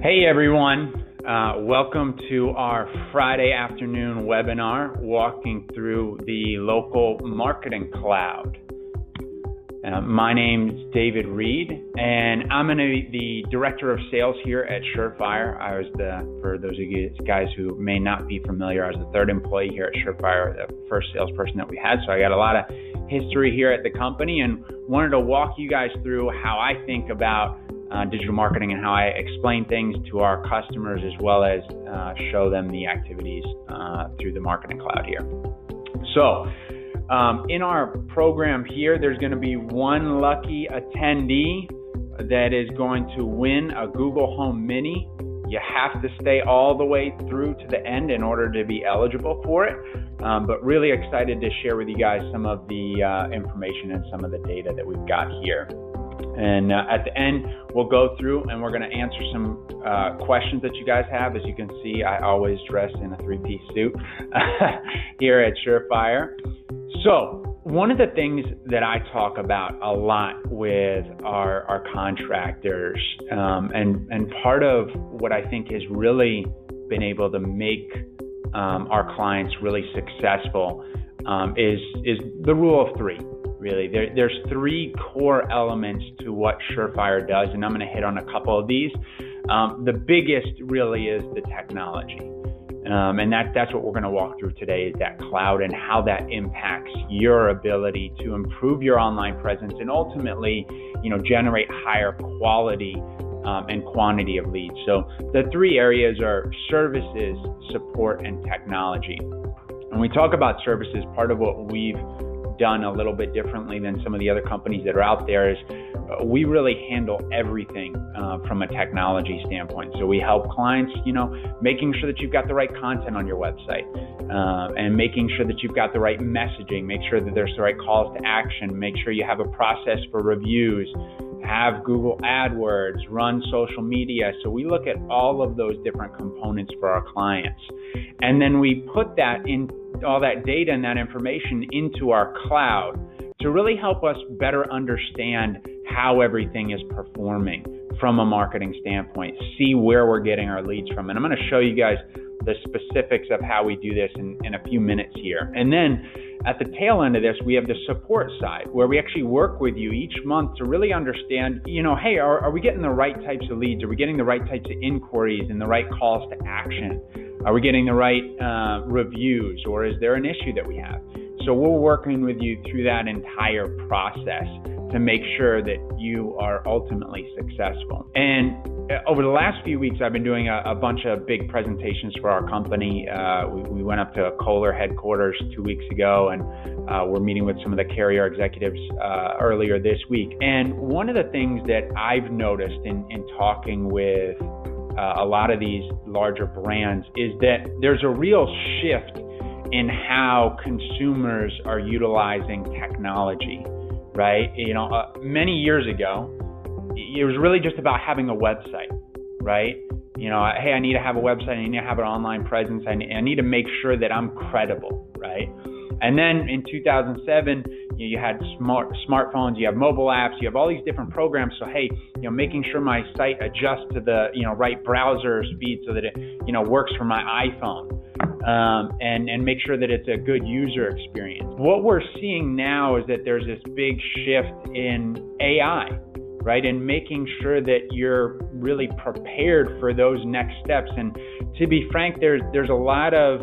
Hey everyone, welcome to our Friday afternoon webinar walking through the Local Marketing Cloud. My name's David Reed and I'm the Director of Sales here at Surefire. For those of you guys who may not be familiar, I was the third employee here at Surefire, the first salesperson that we had. So I got a lot of history here at the company and wanted to walk you guys through how I think about digital marketing and how I explain things to our customers, as well as show them the activities through the Marketing Cloud here. So in our program here, there's going to be one lucky attendee that is going to win a Google Home Mini. You have to stay all the way through to the end in order to be eligible for it. But really excited to share with you guys some of the information and some of the data that we've got here. And at the end, we'll go through and we're going to answer some questions that you guys have. As you can see, I always dress in a three-piece suit here at Surefire. So one of the things that I talk about a lot with our contractors, and part of what I think has really been able to make our clients really successful is the rule of three. Really, there's three core elements to what Surefire does, and I'm going to hit on a couple of these. The biggest really is the technology, and that's what we're going to walk through today, is that cloud and how that impacts your ability to improve your online presence and ultimately, generate higher quality and quantity of leads. So the three areas are services, support, and technology. When we talk about services, part of what we've done a little bit differently than some of the other companies that are out there is we really handle everything from a technology standpoint. So we help clients, making sure that you've got the right content on your website and making sure that you've got the right messaging, make sure that there's the right calls to action, make sure you have a process for reviews, have Google AdWords, run social media. So we look at all of those different components for our clients. And then we put that in all that data and that information into our cloud to really help us better understand how everything is performing from a marketing standpoint, see where we're getting our leads from. And I'm going to show you guys the specifics of how we do this in a few minutes here. And then at the tail end of this, we have the support side, where we actually work with you each month to really understand, hey, are we getting the right types of leads? Are we getting the right types of inquiries and the right calls to action? Are we getting the right reviews, or is there an issue that we have? So we're working with you through that entire process to make sure that you are ultimately successful. And over the last few weeks, I've been doing a bunch of big presentations for our company. We went up to Kohler headquarters 2 weeks ago, and we're meeting with some of the carrier executives earlier this week. And one of the things that I've noticed in talking with a lot of these larger brands is that there's a real shift in how consumers are utilizing technology, right? Many years ago, it was really just about having a website, right? Hey, I need to have a website, I need to have an online presence, I need to make sure that I'm credible, right? And then in 2007, you had smartphones, you have mobile apps, you have all these different programs. So hey, making sure my site adjusts to the right browser speed so that it works for my iPhone, and make sure that it's a good user experience. What we're seeing now is that there's this big shift in AI, right? And making sure that you're really prepared for those next steps. And to be frank, there's a lot of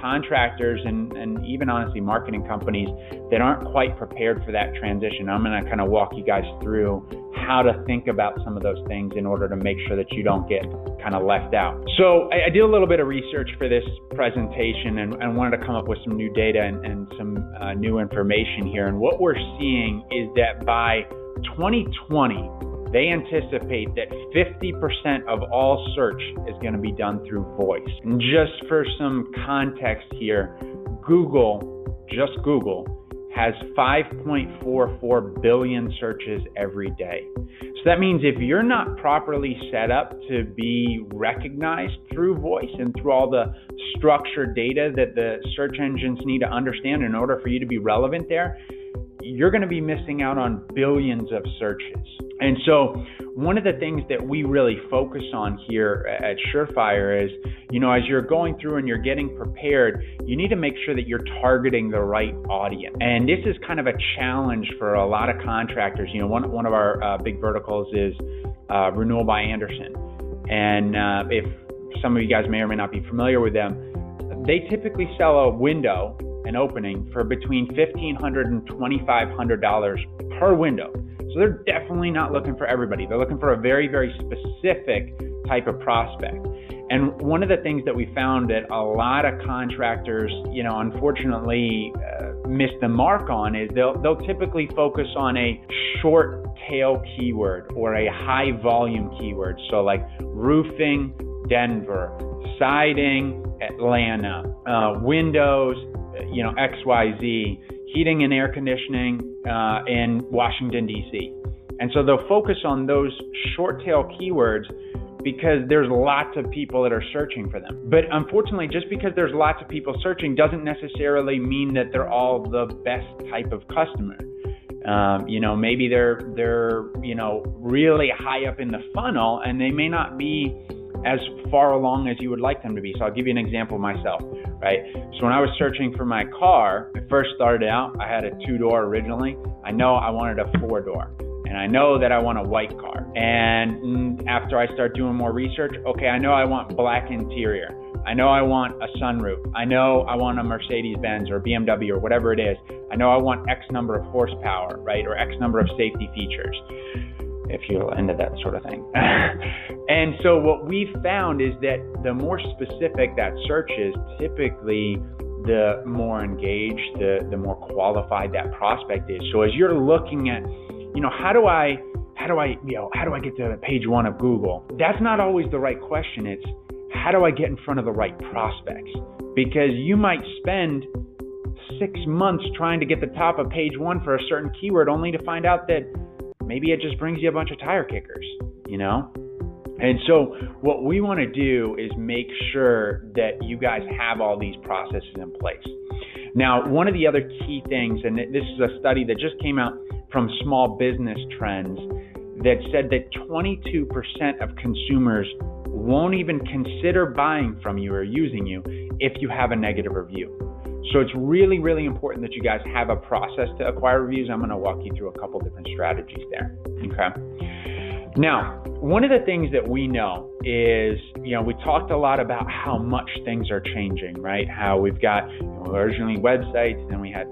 contractors and even honestly marketing companies that aren't quite prepared for that transition. I'm going to kind of walk you guys through how to think about some of those things in order to make sure that you don't get kind of left out. So I did a little bit of research for this presentation and wanted to come up with some new data and some new information here. And what we're seeing is that by 2020, they anticipate that 50% of all search is going to be done through voice. And just for some context here, just Google, has 5.44 billion searches every day. So that means if you're not properly set up to be recognized through voice and through all the structured data that the search engines need to understand in order for you to be relevant there, you're going to be missing out on billions of searches. And so one of the things that we really focus on here at Surefire is, as you're going through and you're getting prepared, you need to make sure that you're targeting the right audience. And this is kind of a challenge for a lot of contractors. One of our big verticals is Renewal by Andersen. And if some of you guys may or may not be familiar with them, they typically sell a window, an opening, for between $1,500 and $2,500 per window. So they're definitely not looking for everybody. They're looking for a very, very specific type of prospect. And one of the things that we found that a lot of contractors, unfortunately miss the mark on is they'll typically focus on a short tail keyword or a high volume keyword. So like roofing, Denver, siding, Atlanta, windows, XYZ, heating and air conditioning in Washington, D.C. And so they'll focus on those short tail keywords because there's lots of people that are searching for them. But unfortunately, just because there's lots of people searching doesn't necessarily mean that they're all the best type of customer. Maybe they're really high up in the funnel and they may not be as far along as you would like them to be. So I'll give you an example of myself, right? So when I was searching for my car, I first started out, I had a 2-door originally. I know I wanted a 4-door. And I know that I want a white car. And after I start doing more research, okay, I know I want black interior. I know I want a sunroof. I know I want a Mercedes-Benz or BMW or whatever it is. I know I want X number of horsepower, right? Or X number of safety features, if you're into that sort of thing. And so what we've found is that the more specific that search is, typically the more engaged, the more qualified that prospect is. So as you're looking at, how do I get to page 1 of Google? That's not always the right question. It's how do I get in front of the right prospects? Because you might spend 6 months trying to get the top of page 1 for a certain keyword only to find out that maybe it just brings you a bunch of tire kickers, And so what we want to do is make sure that you guys have all these processes in place. Now, one of the other key things, and this is a study that just came out from Small Business Trends, that said that 22% of consumers won't even consider buying from you or using you if you have a negative review. So it's really, really important that you guys have a process to acquire reviews. I'm going to walk you through a couple different strategies there. Okay. Now, one of the things that we know is, we talked a lot about how much things are changing, right? How we've got originally websites, then we had,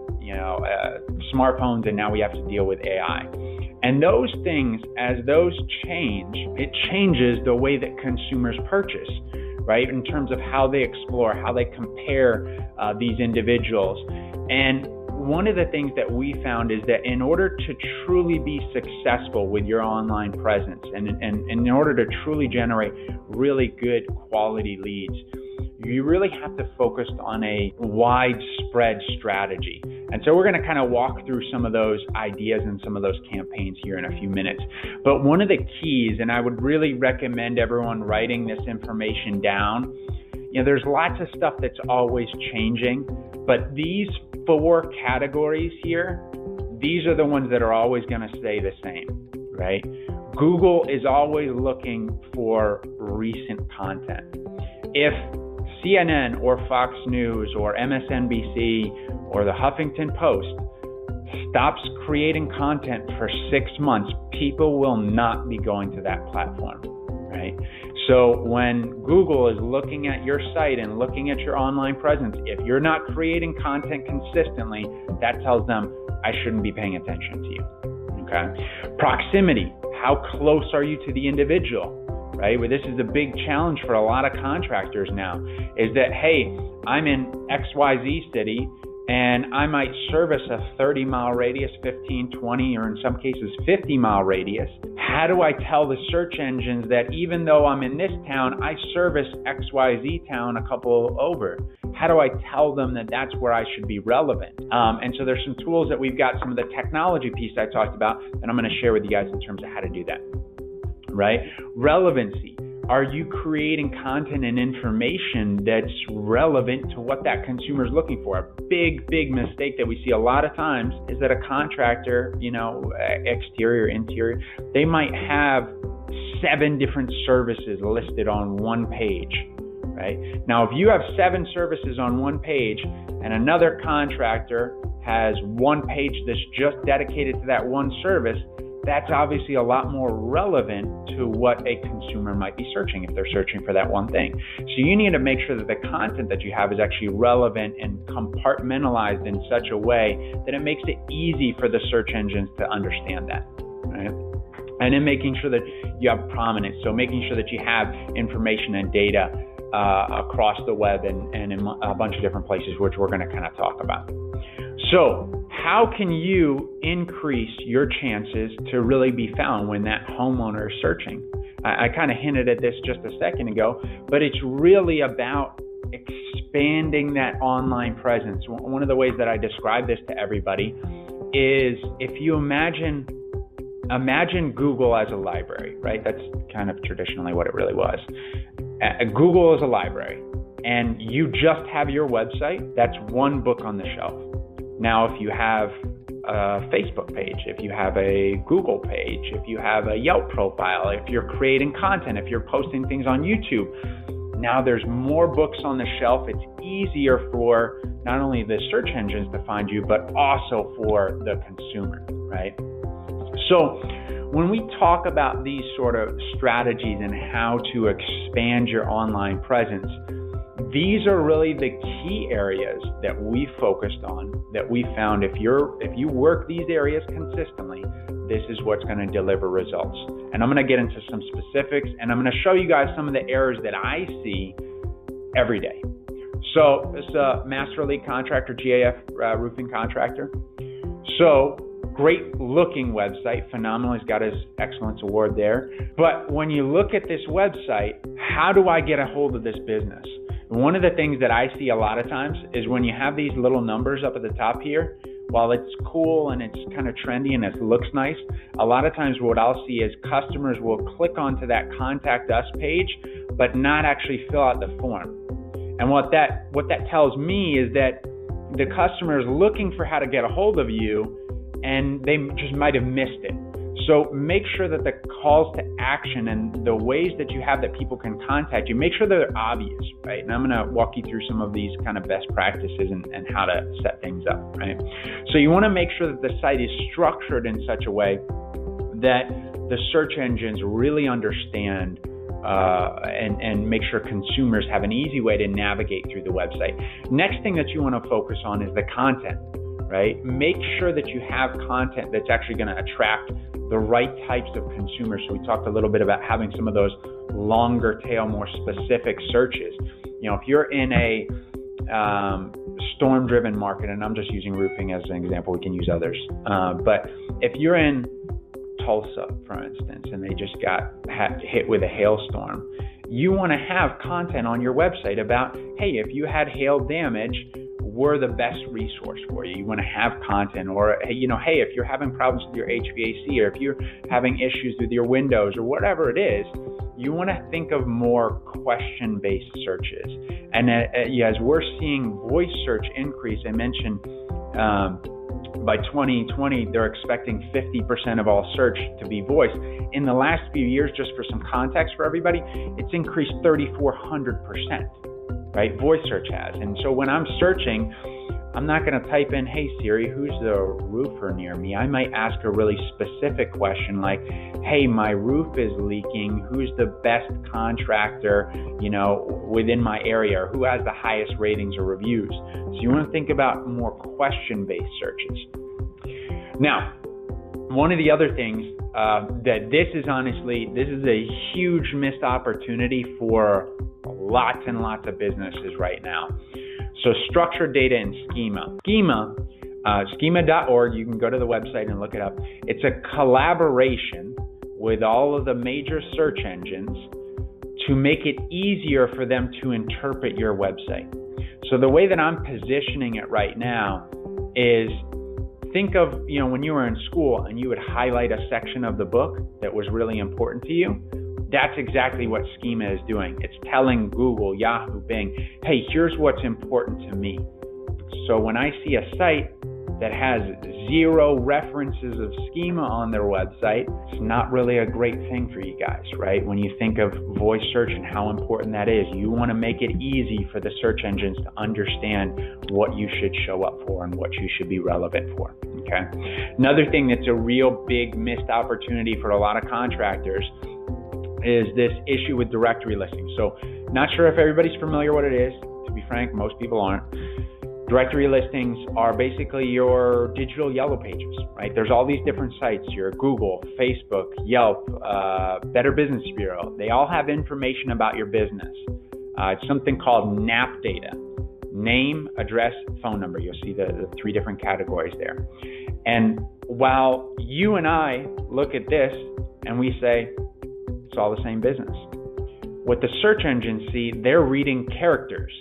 smartphones, and now we have to deal with AI. And those things, as those change, it changes the way that consumers purchase, right? In terms of how they explore, how they compare these individuals. And one of the things that we found is that in order to truly be successful with your online presence and in order to truly generate really good quality leads, you really have to focus on a widespread strategy. And so we're going to kind of walk through some of those ideas and some of those campaigns here in a few minutes. But one of the keys, and I would really recommend everyone writing this information down, there's lots of stuff that's always changing, but these 4 categories here, these are the ones that are always going to stay the same, right? Google is always looking for recent content. If CNN or Fox News or MSNBC or the Huffington Post stops creating content for 6 months, people will not be going to that platform, right? So when Google is looking at your site and looking at your online presence, if you're not creating content consistently, that tells them I shouldn't be paying attention to you, okay? Proximity, how close are you to the individual? Right? Well, this is a big challenge for a lot of contractors now, is that, hey, I'm in XYZ city and I might service a 30-mile radius, 15, 20, or in some cases 50-mile radius. How do I tell the search engines that even though I'm in this town, I service XYZ town a couple over? How do I tell them that that's where I should be relevant? And so there's some tools that we've got, some of the technology piece I talked about, that I'm going to share with you guys in terms of how to do that. Right? Relevancy. Are you creating content and information that's relevant to what that consumer is looking for? A big mistake that we see a lot of times is that a contractor, exterior, interior, they might have 7 different services listed on one page, right? Now, if you have 7 services on one page and another contractor has one page that's just dedicated to that one service, that's obviously a lot more relevant to what a consumer might be searching if they're searching for that one thing. So you need to make sure that the content that you have is actually relevant and compartmentalized in such a way that it makes it easy for the search engines to understand that, right? And then making sure that you have prominence, so making sure that you have information and data across the web and in a bunch of different places, which we're going to kind of talk about. So how can you increase your chances to really be found when that homeowner is searching? I kind of hinted at this just a second ago, but it's really about expanding that online presence. One of the ways that I describe this to everybody is if you imagine Google as a library, right? That's kind of traditionally what it really was. Google is a library, and you just have your website. That's one book on the shelf. Now, if you have a Facebook page, if you have a Google page, if you have a Yelp profile, if you're creating content, if you're posting things on YouTube, now there's more books on the shelf. It's easier for not only the search engines to find you, but also for the consumer, right? So when we talk about these sort of strategies and how to expand your online presence, these are really the key areas that we focused on, that we found if you work these areas consistently, this is what's going to deliver results. And I'm going to get into some specifics, and I'm going to show you guys some of the errors that I see every day. So this is a Master Elite Contractor, GAF roofing contractor. So great looking website, phenomenal. He's got his Excellence Award there. But when you look at this website, how do I get a hold of this business? One of the things that I see a lot of times is when you have these little numbers up at the top here, while it's cool and it's kind of trendy and it looks nice, a lot of times what I'll see is customers will click onto that Contact Us page, but not actually fill out the form. And what that tells me is that the customer is looking for how to get a hold of you, and they just might have missed it. So make sure that the calls to action and the ways that you have that people can contact you, make sure that they're obvious, right? And I'm going to walk you through some of these kind of best practices and how to set things up, right? So you want to make sure that the site is structured in such a way that the search engines really understand and make sure consumers have an easy way to navigate through the website. Next thing that you want to focus on is the content, right? Make sure that you have content that's actually going to attract the right types of consumers. So we talked a little bit about having some of those longer tail, more specific searches. You know, if you're in a storm-driven market, and I'm just using roofing as an example, we can use others. But if you're in Tulsa, for instance, and they just got hit with a hailstorm, you want to have content on your website about, hey, if you had hail damage, we're the best resource for you. You want to have content, or, you know, hey, if you're having problems with your HVAC, or if you're having issues with your windows, or whatever it is, you want to think of more question-based searches. And as we're seeing voice search increase, I mentioned by 2020, they're expecting 50% of all search to be voice. In the last few years, just for some context for everybody, it's increased 3,400%. Right? Voice search has. And so when I'm searching, I'm not going to type in, hey Siri, who's the roofer near me? I might ask a really specific question like, hey, my roof is leaking. Who's the best contractor, you know, within my area, or who has the highest ratings or reviews? So you want to think about more question-based searches. Now, one of the other things that this is a huge missed opportunity for lots and lots of businesses right now. So structured data and schema. Schema.org, you can go to the website and look it up. It's a collaboration with all of the major search engines to make it easier for them to interpret your website. So the way that I'm positioning it right now is, think of, you know, when you were in school and you would highlight a section of the book that was really important to you. That's exactly what Schema is doing. It's telling Google, Yahoo, Bing, hey, here's what's important to me. So when I see a site that has zero references of schema on their website, it's not really a great thing for you guys, right? When you think of voice search and how important that is, you want to make it easy for the search engines to understand what you should show up for and what you should be relevant for, okay? Another thing that's a real big missed opportunity for a lot of contractors is this issue with directory listings. So not sure if everybody's familiar what it is. To be frank, most people aren't. Directory listings are basically your digital yellow pages, right? There's all these different sites, your Google, Facebook, Yelp, Better Business Bureau. They all have information about your business. It's something called NAP data, name, address, phone number. You'll see the three different categories there. And while you and I look at this and we say, it's all the same business. What the search engines see, they're reading characters.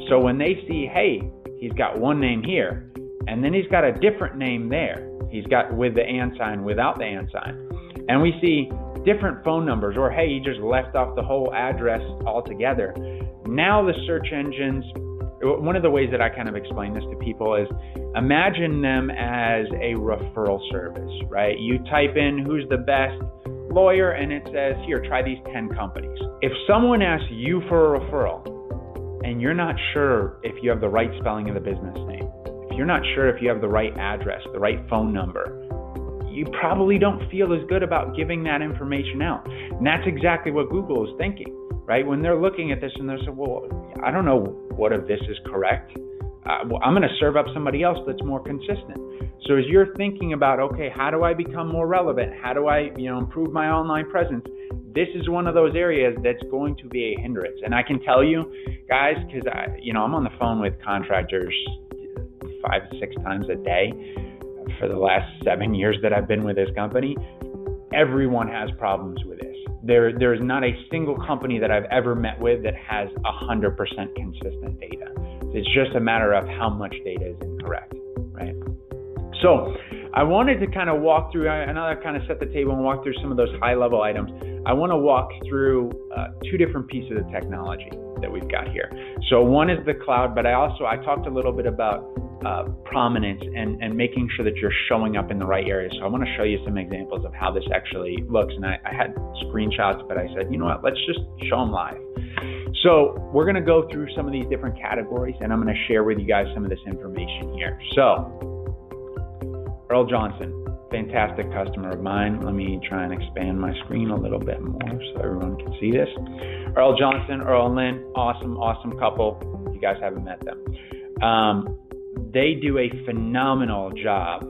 So when they see, hey, he's got one name here, and then he's got a different name there. He's got with the and sign, without the and sign. And we see different phone numbers, or hey, he just left off the whole address altogether. Now the search engines, one of the ways that I kind of explain this to people is imagine them as a referral service, right? You type in who's the best lawyer, and it says, here, try these 10 companies. If someone asks you for a referral, and you're not sure if you have the right spelling of the business name, if you're not sure if you have the right address, the right phone number, you probably don't feel as good about giving that information out. And that's exactly what Google is thinking, right? When they're looking at this and they're saying, well, I don't know what of this is correct. Well, I'm going to serve up somebody else that's more consistent. So as you're thinking about, okay, how do I become more relevant? How do I, improve my online presence? This is one of those areas that's going to be a hindrance. And I can tell you, guys, because I'm on the phone with contractors 5 to 6 times a day for the last 7 years that I've been with this company. Everyone has problems with this. There's not a single company that I've ever met with that has 100% consistent data. It's just a matter of how much data is incorrect, right? So I wanted to kind of walk through, I know I kind of set the table and walk through some of those high-level items. I want to walk through 2 different pieces of technology that we've got here. So one is the cloud, but I talked a little bit about prominence and making sure that you're showing up in the right areas. So I want to show you some examples of how this actually looks. And I had screenshots, but I said, you know what, let's just show them live. So we're going to go through some of these different categories, and I'm going to share with you guys some of this information here. So Earl Johnson, fantastic customer of mine. Let me try and expand my screen a little bit more so everyone can see this. Earl Johnson, Earl and Lynn, awesome couple. You guys haven't met them. They do a phenomenal job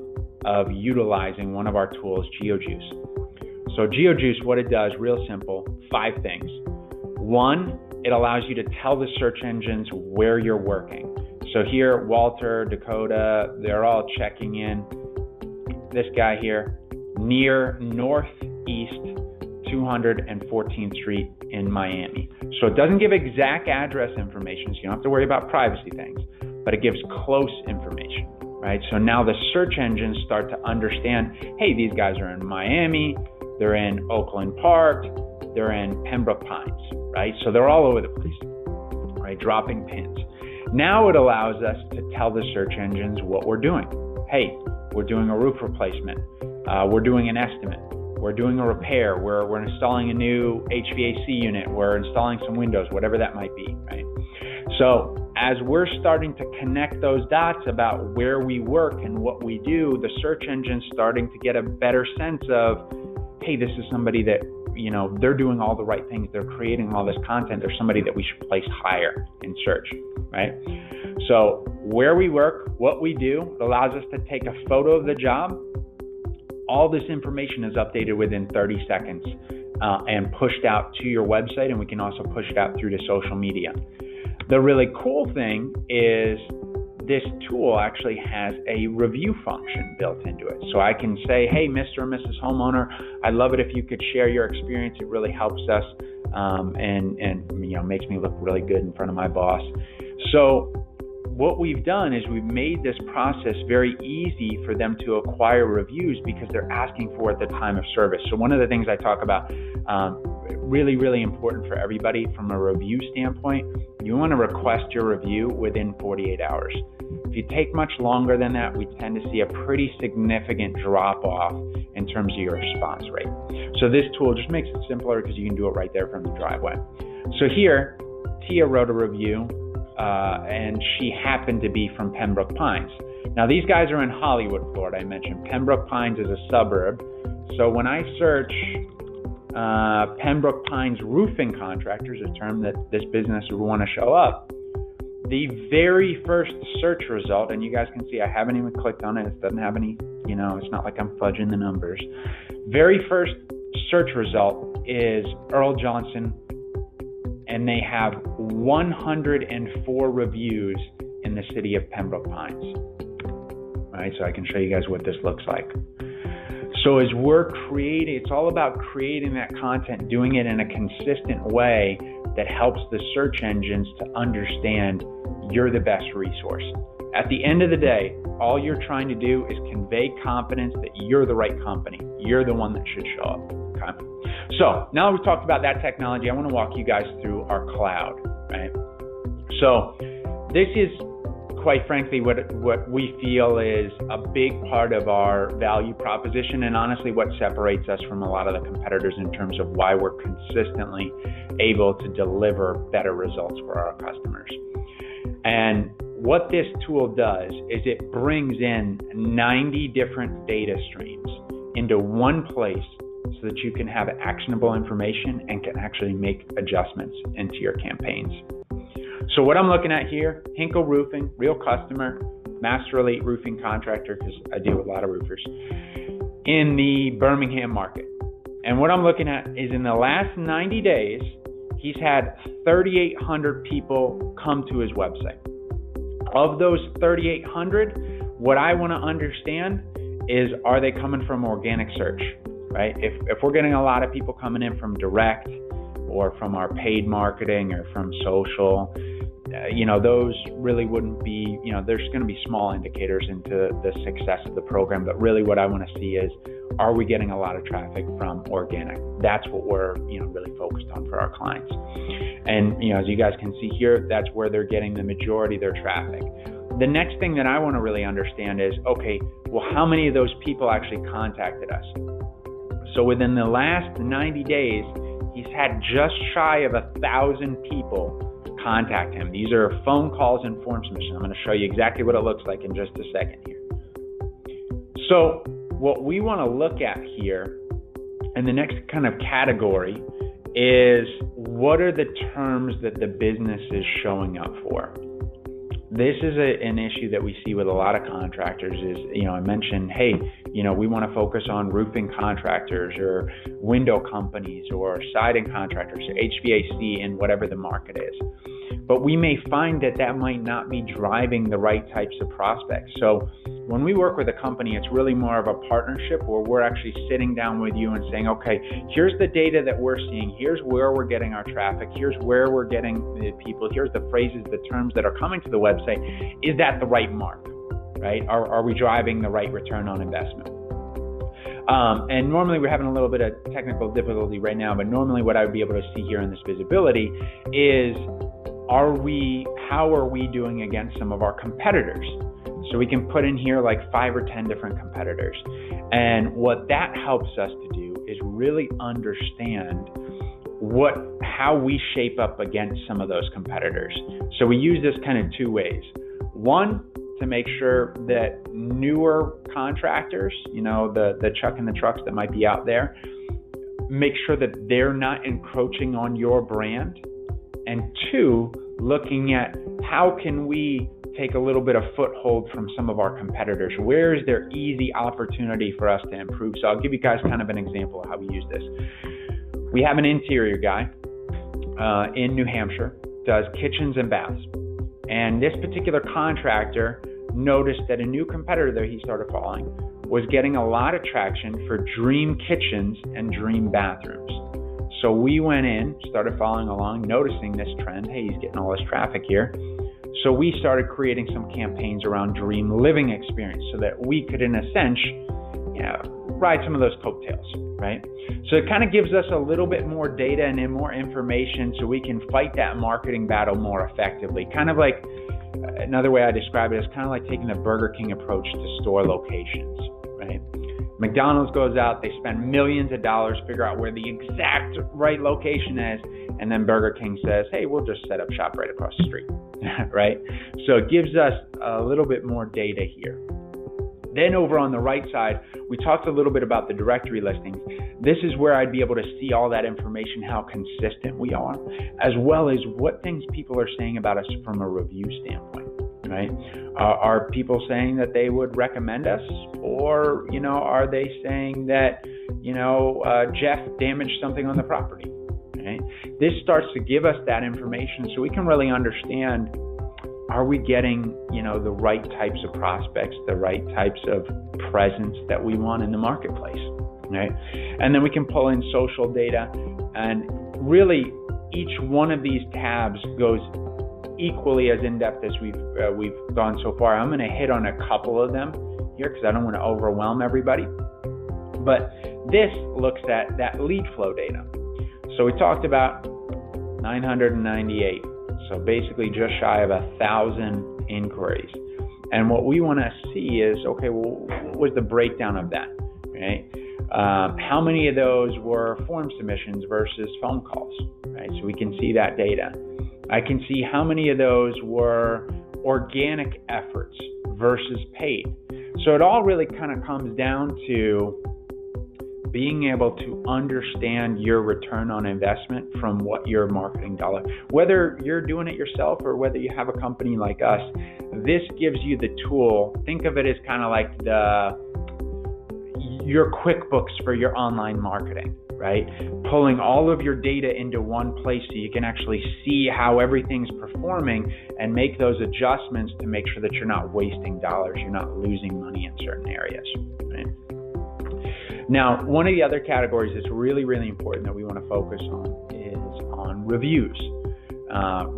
of utilizing one of our tools, GeoJuice. So GeoJuice, what it does, real simple, 5 things. 1, it allows you to tell the search engines where you're working. So here, Walter, Dakota, they're all checking in. This guy here, near Northeast 214th Street in Miami. So it doesn't give exact address information, so you don't have to worry about privacy things, but it gives close information, right? So now the search engines start to understand, hey, these guys are in Miami, they're in Oakland Park, they're in Pembroke Pines, right? So they're all over the place, right? Dropping pins. Now it allows us to tell the search engines what we're doing. Hey, we're doing a roof replacement. We're doing an estimate. We're doing a repair. We're installing a new HVAC unit. We're installing some windows, whatever that might be, right? So as we're starting to connect those dots about where we work and what we do, the search engine's starting to get a better sense of, hey, this is somebody that, they're doing all the right things. They're creating all this content. They're somebody that we should place higher in search, right? So where we work, what we do, it allows us to take a photo of the job. All this information is updated within 30 seconds and pushed out to your website, and we can also push it out through to social media. The really cool thing is this tool actually has a review function built into it. So I can say, hey, Mr. or Mrs. Homeowner, I'd love it if you could share your experience. It really helps us and makes me look really good in front of my boss. So what we've done is we've made this process very easy for them to acquire reviews because they're asking for it at the time of service. So one of the things I talk about, really, really important for everybody from a review standpoint, you want to request your review within 48 hours. If you take much longer than that, we tend to see a pretty significant drop off in terms of your response rate. So this tool just makes it simpler because you can do it right there from the driveway. So here, Tia wrote a review, and she happened to be from Pembroke Pines. Now these guys are in Hollywood, Florida. I mentioned Pembroke Pines is a suburb. So when I search Pembroke Pines roofing contractors, a term that this business would want to show up, the very first search result, and you guys can see I haven't even clicked on it. It doesn't have any, it's not like I'm fudging the numbers. Very first search result is Earl Johnson, and they have 104 reviews in the city of Pembroke Pines. All right, so I can show you guys what this looks like. So as we're creating, it's all about creating that content, doing it in a consistent way that helps the search engines to understand you're the best resource. At the end of the day, all you're trying to do is convey confidence that you're the right company. You're the one that should show up. Okay? So now we've talked about that technology, I want to walk you guys through our cloud, right? So this is, quite frankly, what we feel is a big part of our value proposition, and honestly what separates us from a lot of the competitors in terms of why we're consistently able to deliver better results for our customers. And what this tool does is it brings in 90 different data streams into one place so that you can have actionable information and can actually make adjustments into your campaigns. So what I'm looking at here, Hinkle Roofing, real customer, Master Elite Roofing contractor, because I deal with a lot of roofers, in the Birmingham market. And what I'm looking at is in the last 90 days, he's had 3,800 people come to his website. Of those 3,800, what I want to understand is, are they coming from organic search, right? If we're getting a lot of people coming in from direct or from our paid marketing or from social, those really wouldn't be, there's going to be small indicators into the success of the program. But really what I want to see is, are we getting a lot of traffic from organic? That's what we're, really focused on for our clients. And, as you guys can see here, that's where they're getting the majority of their traffic. The next thing that I want to really understand is, okay, well, how many of those people actually contacted us? So within the last 90 days, he's had just shy of 1,000 people contact him. These are phone calls and form submissions. I'm going to show you exactly what it looks like in just a second here. So what we want to look at here, and the next kind of category, is what are the terms that the business is showing up for? This is an issue that we see with a lot of contractors is, I mentioned, hey, we want to focus on roofing contractors or window companies or siding contractors or HVAC in whatever the market is. But we may find that might not be driving the right types of prospects. So when we work with a company, it's really more of a partnership where we're actually sitting down with you and saying, okay, here's the data that we're seeing. Here's where we're getting our traffic. Here's where we're getting the people. Here's the phrases, the terms that are coming to the website. Is that the right mark, right? Are we driving the right return on investment? And normally we're having a little bit of technical difficulty right now, but normally what I would be able to see here in this visibility is, how are we doing against some of our competitors? So we can put in here like 5 or 10 different competitors. And what that helps us to do is really understand how we shape up against some of those competitors. So we use this kind of two ways. One, to make sure that newer contractors, the chuck and the trucks that might be out there, make sure that they're not encroaching on your brand. And two, looking at how can we take a little bit of foothold from some of our competitors? Where is there easy opportunity for us to improve? So I'll give you guys kind of an example of how we use this. We have an interior guy in New Hampshire, does kitchens and baths. And this particular contractor noticed that a new competitor that he started following was getting a lot of traction for dream kitchens and dream bathrooms. So we went in, started following along, noticing this trend. Hey, he's getting all this traffic here. So we started creating some campaigns around dream living experience so that we could, in a sense, ride some of those coattails, right? So it kind of gives us a little bit more data and more information so we can fight that marketing battle more effectively. Kind of like, another way I describe it is kind of like taking the Burger King approach to store locations, right? McDonald's goes out, they spend millions of dollars, figure out where the exact right location is, and then Burger King says, hey, we'll just set up shop right across the street, right? So it gives us a little bit more data here. Then over on the right side, we talked a little bit about the directory listings. This is where I'd be able to see all that information, how consistent we are, as well as what things people are saying about us from a review standpoint, right? Are people saying that they would recommend us, or, are they saying that, Jeff damaged something on the property, right? This starts to give us that information so we can really understand, are we getting, the right types of prospects, the right types of presence that we want in the marketplace, right? And then we can pull in social data, and really each one of these tabs goes equally as in-depth as we've gone so far. I'm going to hit on a couple of them here because I don't want to overwhelm everybody. But this looks at that lead flow data. So we talked about 998. So basically just shy of 1,000 inquiries. And what we want to see is, okay, well, what was the breakdown of that, right? How many of those were form submissions versus phone calls, right? So we can see that data. I can see how many of those were organic efforts versus paid. So it all really kind of comes down to being able to understand your return on investment from what your marketing dollar, whether you're doing it yourself or whether you have a company like us, this gives you the tool. Think of it as kind of like your QuickBooks for your online marketing, right? Pulling all of your data into one place so you can actually see how everything's performing and make those adjustments to make sure that you're not wasting dollars, you're not losing money in certain areas, right? Now, one of the other categories that's really, really important that we want to focus on is on reviews.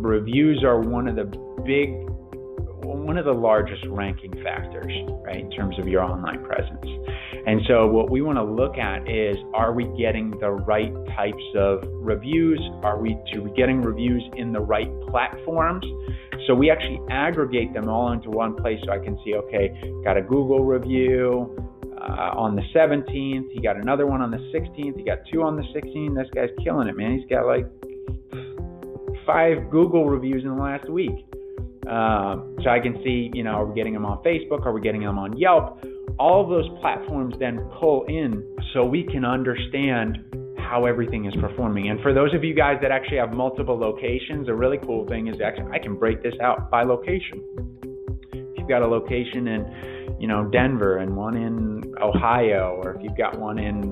Reviews are one of the largest ranking factors, right, in terms of your online presence. And so what we want to look at is, are we getting the right types of reviews? Are we getting reviews in the right platforms? So we actually aggregate them all into one place so I can see, okay, got a Google review on the 17th, he got another one on the 16th, he got two on the 16th. This guy's killing it, man. He's got like 5 Google reviews in the last week. So I can see, are we getting them on Facebook? Are we getting them on Yelp? All of those platforms then pull in so we can understand how everything is performing. And for those of you guys that actually have multiple locations, a really cool thing is actually I can break this out by location. If you've got a location in Denver and one in Ohio, or if you've got one in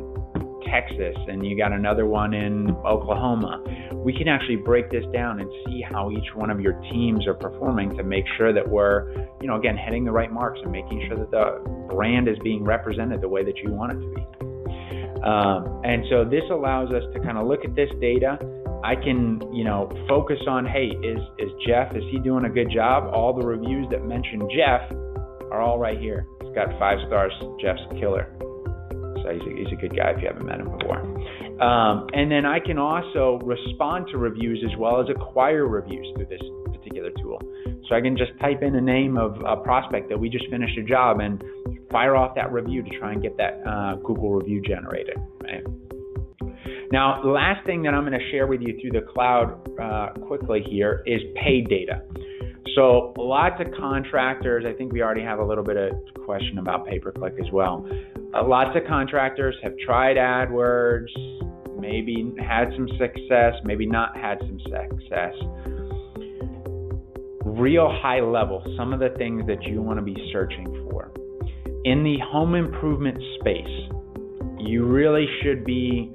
Texas and you got another one in Oklahoma, we can actually break this down and see how each one of your teams are performing to make sure that we're, again, hitting the right marks and making sure that the brand is being represented the way that you want it to be. And so this allows us to kind of look at this data. I can, focus on, hey, is Jeff, is he doing a good job? All the reviews that mention Jeff are all right here. It's got 5 stars. Jeff's a killer. So he's a good guy if you haven't met him before. And then I can also respond to reviews as well as acquire reviews through this particular tool. So I can just type in a name of a prospect that we just finished a job and fire off that review to try and get that Google review generated, right? Now, the last thing that I'm going to share with you through the cloud quickly here is paid data. So lots of contractors, I think we already have a little bit of question about pay-per-click as well. Lots of contractors have tried AdWords, maybe had some success, maybe not had some success. Real high level, some of the things that you want to be searching for. In the home improvement space, you really should be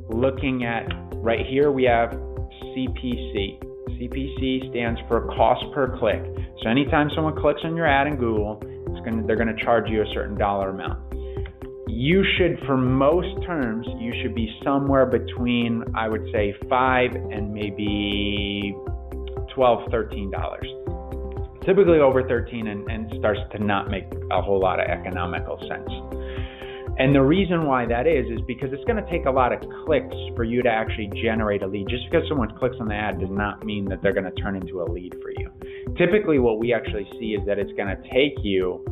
looking at, right here we have CPC. CPC stands for cost per click. So anytime someone clicks on your ad in Google, they're going to charge you a certain dollar amount. You should, for most terms, you should be somewhere between, I would say, $5 and maybe $12, $13. Typically over 13 and starts to not make a whole lot of economical sense. And the reason why that is because it's going to take a lot of clicks for you to actually generate a lead. Just because someone clicks on the ad does not mean that they're going to turn into a lead for you. Typically what we actually see is that it's going to take you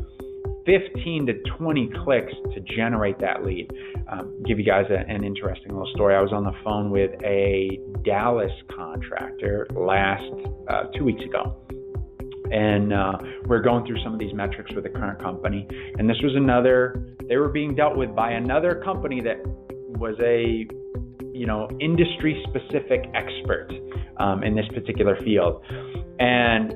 15 to 20 clicks to generate that lead. Give you guys an interesting little story. I was on the phone with a Dallas contractor 2 weeks ago. And we're going through some of these metrics with the current company. And this was they were being dealt with by another company that was a, industry specific expert in this particular field. And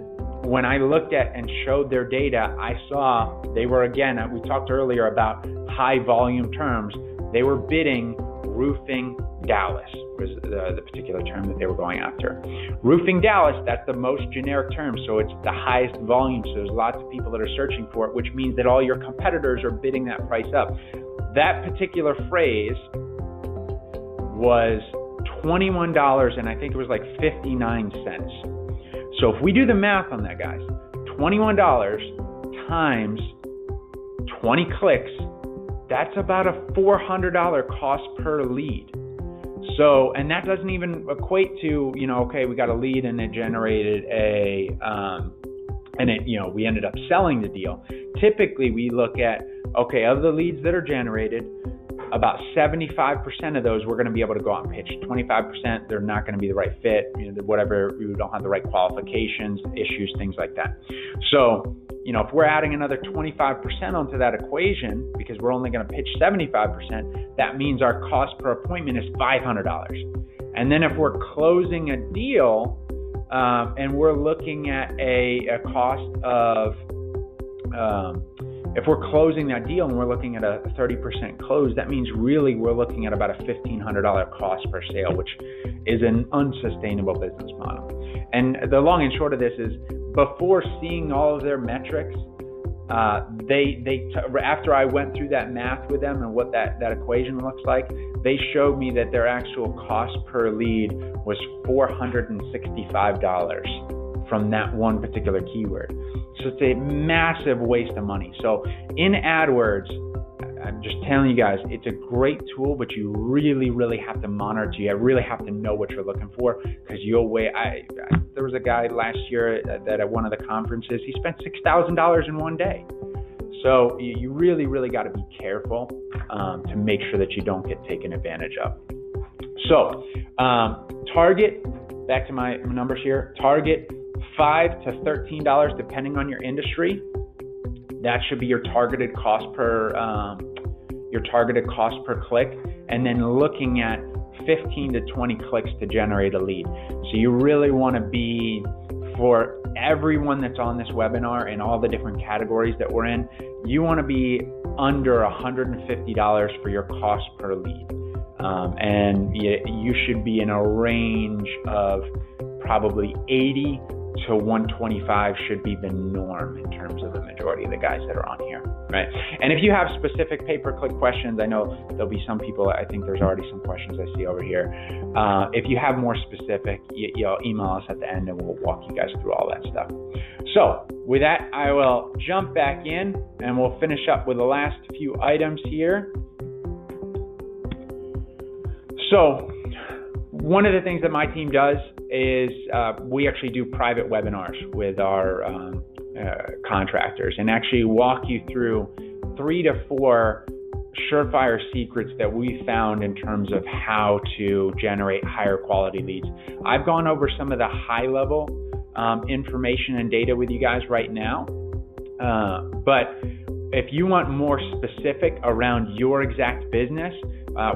when I looked at and showed their data, I saw they were, again, we talked earlier about high volume terms. They were bidding roofing Dallas was the particular term that they were going after. Roofing Dallas, that's the most generic term, so it's the highest volume, so there's lots of people that are searching for it, which means that all your competitors are bidding that price up. That particular phrase was $21, and I think it was like 59 cents. So if we do the math on that, guys, $21 times 20 clicks, that's about a $400 cost per lead. So, and that doesn't even equate to, okay, we got a lead and it generated we ended up selling the deal. Typically we look at, okay, of the leads that are generated, about 75% of those we're going to be able to go out and pitch. 25%, they're not going to be the right fit, whatever, you don't have the right qualifications, issues, things like that. So, if we're adding another 25% onto that equation, because we're only going to pitch 75%, that means our cost per appointment is $500. And then if we're closing a deal and we're looking at a cost of, if we're closing that deal and we're looking at a 30% close, that means really we're looking at about a $1,500 cost per sale, which is an unsustainable business model. And the long and short of this is, before seeing all of their metrics, after I went through that math with them and what that equation looks like, they showed me that their actual cost per lead was $465 from that one particular keyword. So it's a massive waste of money. So in AdWords, I'm just telling you guys, it's a great tool, but you really, really have to monitor. You really have to know what you're looking for, because there was a guy last year that at one of the conferences, he spent $6,000 in one day. So you really, really got to be careful to make sure that you don't get taken advantage of. So target, back to my numbers here, target $5 to $13 depending on your industry. That should be your targeted cost per click, and then looking at 15 to 20 clicks to generate a lead. So you really want to be, for everyone that's on this webinar and all the different categories that we're in, you want to be under $150 for your cost per lead. And you should be in a range of probably 80 to 125 should be the norm in terms of the majority of the guys that are on here, right? And if you have specific pay-per-click questions, I know there'll be some people, I think there's already some questions I see over here. If you have more specific, you'll email us at the end and we'll walk you guys through all that stuff. So with that, I will jump back in and we'll finish up with the last few items here. So one of the things that my team does is we actually do private webinars with our contractors and actually walk you through 3 to 4 surefire secrets that we found in terms of how to generate higher quality leads. I've gone over some of the high level information and data with you guys right now, but if you want more specific around your exact business,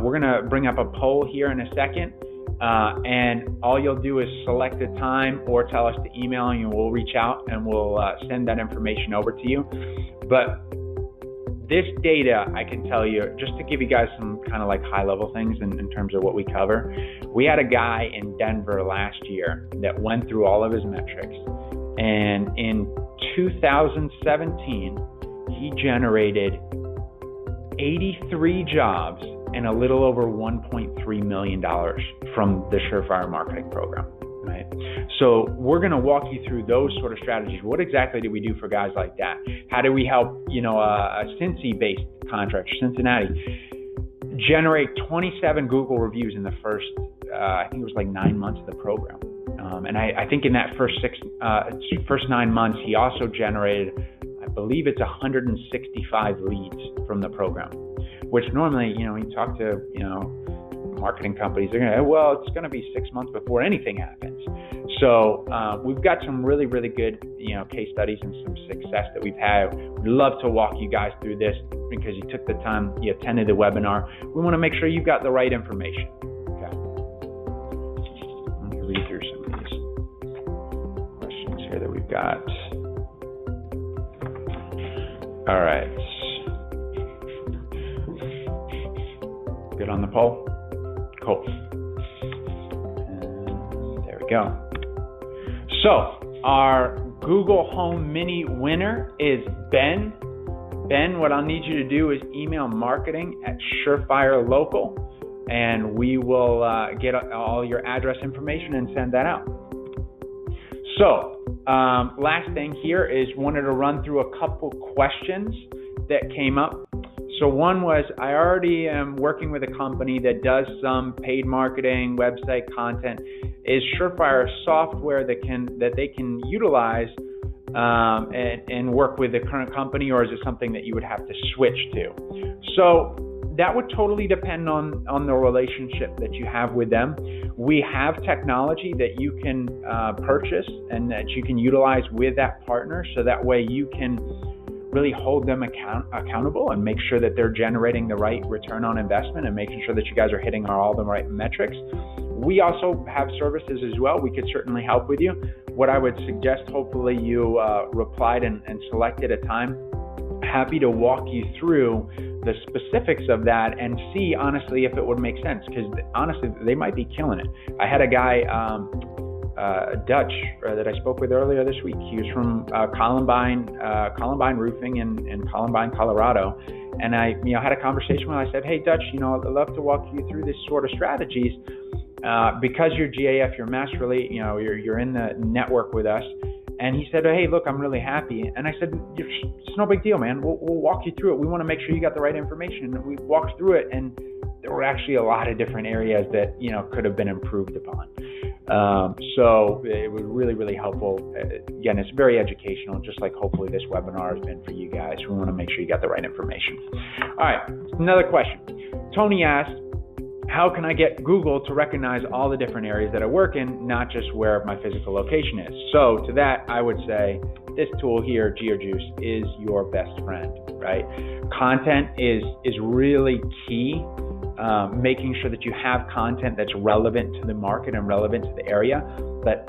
we're going to bring up a poll here in a second. And all you'll do is select a time or tell us to email and we'll reach out and we'll send that information over to you. But this data, I can tell you, just to give you guys some kind of like high level things in terms of what we cover. We had a guy in Denver last year that went through all of his metrics. And in 2017, he generated 83 jobs and a little over $1.3 million from the Surefire marketing program, right? So we're going to walk you through those sort of strategies. What exactly do we do for guys like that? How do we help, a Cincy-based contractor, Cincinnati, generate 27 Google reviews in the first, I think it was like 9 months of the program? And I think in that first 9 months, he also generated, I believe it's 165 leads from the program, which normally, you talk to, marketing companies, they're going to, well, it's going to be 6 months before anything happens. So we've got some really, really good, case studies and some success that we've had. We'd love to walk you guys through this because you took the time, you attended the webinar. We want to make sure you've got the right information. Okay. Let me read through some of these questions here that we've got. All right. Good on the poll? Cool. And there we go. So our Google Home Mini winner is Ben. Ben, what I'll need you to do is email marketing@Surefire Local, and we will get all your address information and send that out. So last thing here is wanted to run through a couple questions that came up. So one was, I already am working with a company that does some paid marketing, website content. Is Surefire software that they can utilize and work with the current company, or is it something that you would have to switch to? So that would totally depend on the relationship that you have with them. We have technology that you can purchase and that you can utilize with that partner, so that way you can really hold them accountable and make sure that they're generating the right return on investment and making sure that you guys are hitting all the right metrics. We also have services as well. We could certainly help with you. What I would suggest, hopefully you replied and selected a time. Happy to walk you through the specifics of that and see honestly if it would make sense, because honestly they might be killing it. I had a guy, Dutch, that I spoke with earlier this week. He was from Columbine Roofing in Columbine, Colorado, and I had a conversation with him. I said, hey Dutch, I'd love to walk you through this sort of strategies because you're GAF, you're master elite, you're in the network with us. And he said, hey, look, I'm really happy. And I said, it's no big deal, man. We'll walk you through it. We want to make sure you got the right information. And we walked through it, and there were actually a lot of different areas that, could have been improved upon. So it was really, really helpful. Again, it's very educational, just like hopefully this webinar has been for you guys. We want to make sure you got the right information. All right, another question. Tony asked, how can I get Google to recognize all the different areas that I work in, not just where my physical location is? So to that, I would say this tool here, GeoJuice, is your best friend, right? Content is really key. Making sure that you have content that's relevant to the market and relevant to the area. But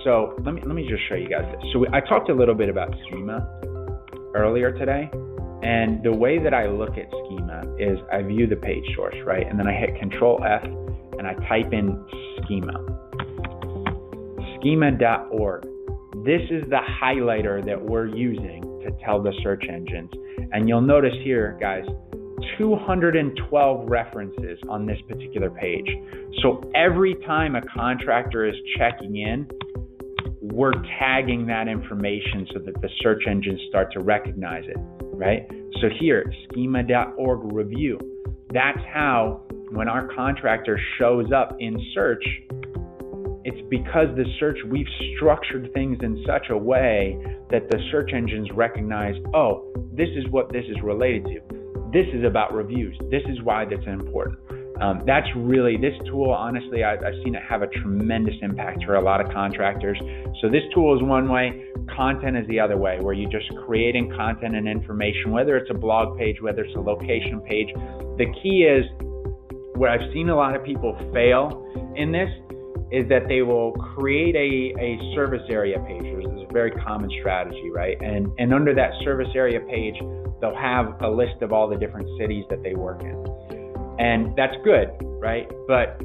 so let me just show you guys this. So I talked a little bit about schema earlier today. And the way that I look at schema is I view the page source, right? And then I hit Control F and I type in schema. Schema.org. This is the highlighter that we're using to tell the search engines. And you'll notice here, guys, 212 references on this particular page. So every time a contractor is checking in, we're tagging that information so that the search engines start to recognize it, right? So here, schema.org review. That's how when our contractor shows up in search, it's because we've structured things in such a way that the search engines recognize, oh, this is what this is related to. This is about reviews. This is why that's important. That's really, this tool, honestly, I've seen it have a tremendous impact for a lot of contractors. So this tool is one way, content is the other way, where you're just creating content and information, whether it's a blog page, whether it's a location page. The key is, where I've seen a lot of people fail in this, is that they will create a service area page. This is a very common strategy, right? And under that service area page, they'll have a list of all the different cities that they work in. And that's good, right? But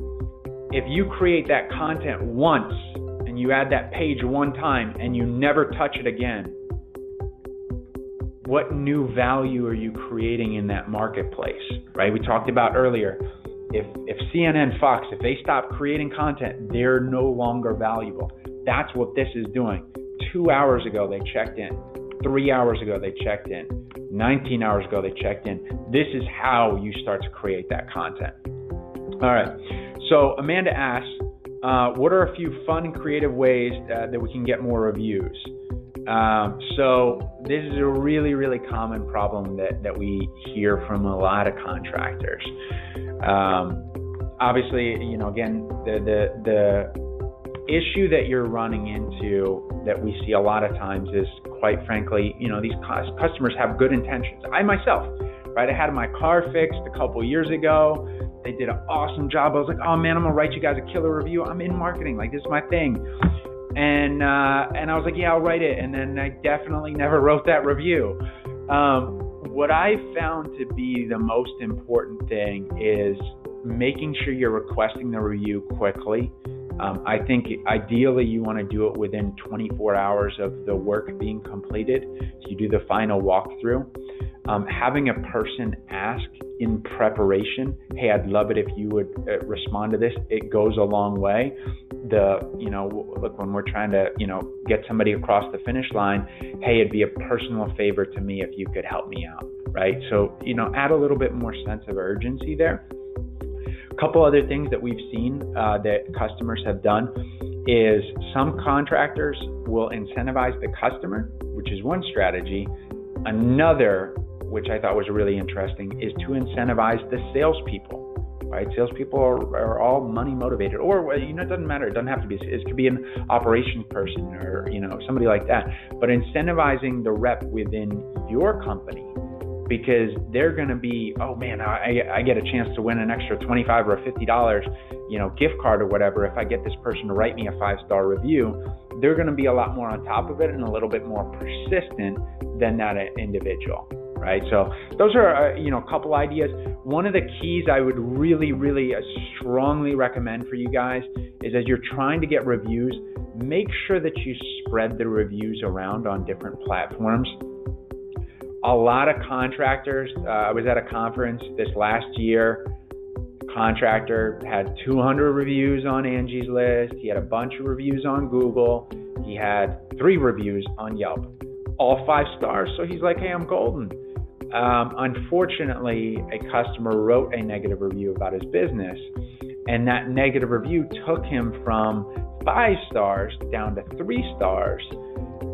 if you create that content once and you add that page one time and you never touch it again, what new value are you creating in that marketplace, right? We talked about earlier, if CNN, Fox, if they stop creating content, they're no longer valuable. That's what this is doing. 2 hours ago, they checked in. 3 hours ago, they checked in. 19 hours ago, they checked in. This is how you start to create that content. All right. So Amanda asks, what are a few fun and creative ways that we can get more reviews? So this is a really, really common problem that we hear from a lot of contractors. Obviously, again, the issue that you're running into that we see a lot of times is, quite frankly, these customers have good intentions. I myself, right? I had my car fixed a couple years ago. They did an awesome job. I was like, oh man, I'm gonna write you guys a killer review. I'm in marketing, like this is my thing. And I was like, yeah, I'll write it. And then I definitely never wrote that review. What I found to be the most important thing is making sure you're requesting the review quickly. I think ideally you want to do it within 24 hours of the work being completed. So you do the final walkthrough. Having a person ask in preparation, hey, I'd love it if you would respond to this. It goes a long way. Look, when we're trying to, get somebody across the finish line, hey, it'd be a personal favor to me if you could help me out, right? So, add a little bit more sense of urgency there. A couple other things that we've seen that customers have done is some contractors will incentivize the customer, which is one strategy. Another, which I thought was really interesting, is to incentivize the salespeople, right? Salespeople are all money motivated, or it doesn't matter. It doesn't have to be. It could be an operations person or somebody like that. But incentivizing the rep within your company, because they're going to be, oh man, I get a chance to win an extra $25 or $50, gift card or whatever. If I get this person to write me a 5-star review, they're going to be a lot more on top of it and a little bit more persistent than that individual, right? So those are, a couple ideas. One of the keys I would really, really strongly recommend for you guys is, as you're trying to get reviews, make sure that you spread the reviews around on different platforms. A lot of contractors, I was at a conference this last year. Contractor had 200 reviews on Angie's List. He had a bunch of reviews on Google. He had 3 reviews on Yelp, all 5 stars. So he's like, hey, I'm golden. Unfortunately, a customer wrote a negative review about his business, and that negative review took him from 5 stars down to 3 stars.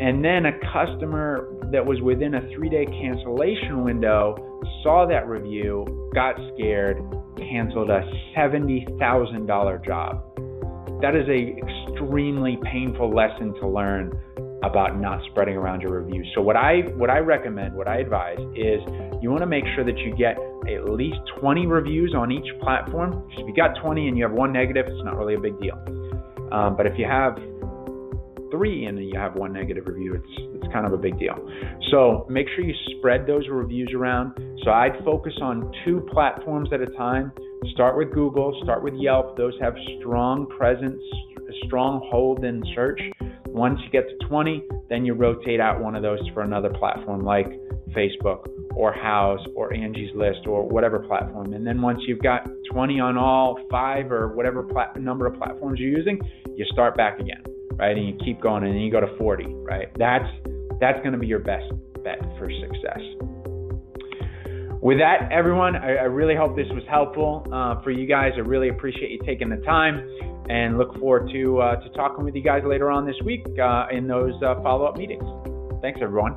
And then a customer that was within a 3-day cancellation window saw that review, got scared, canceled a $70,000 job. That is an extremely painful lesson to learn about not spreading around your reviews. So what I recommend, what I advise is, you want to make sure that you get at least 20 reviews on each platform. If you got 20 and you have 1 negative, it's not really a big deal. But if you have 3 and you have 1 negative review, it's kind of a big deal. So make sure you spread those reviews around. So I'd focus on 2 platforms at a time. Start with Google, start with Yelp. Those have strong presence, strong hold in search. Once you get to 20, then you rotate out one of those for another platform like Facebook or House or Angie's List or whatever platform. And then once you've got 20 on all 5 or whatever number of platforms you're using, you start back again, right? And you keep going, and then you go to 40, right? That's going to be your best bet for success. With that, everyone, I really hope this was helpful for you guys. I really appreciate you taking the time, and look forward to talking with you guys later on this week in those follow-up meetings. Thanks, everyone.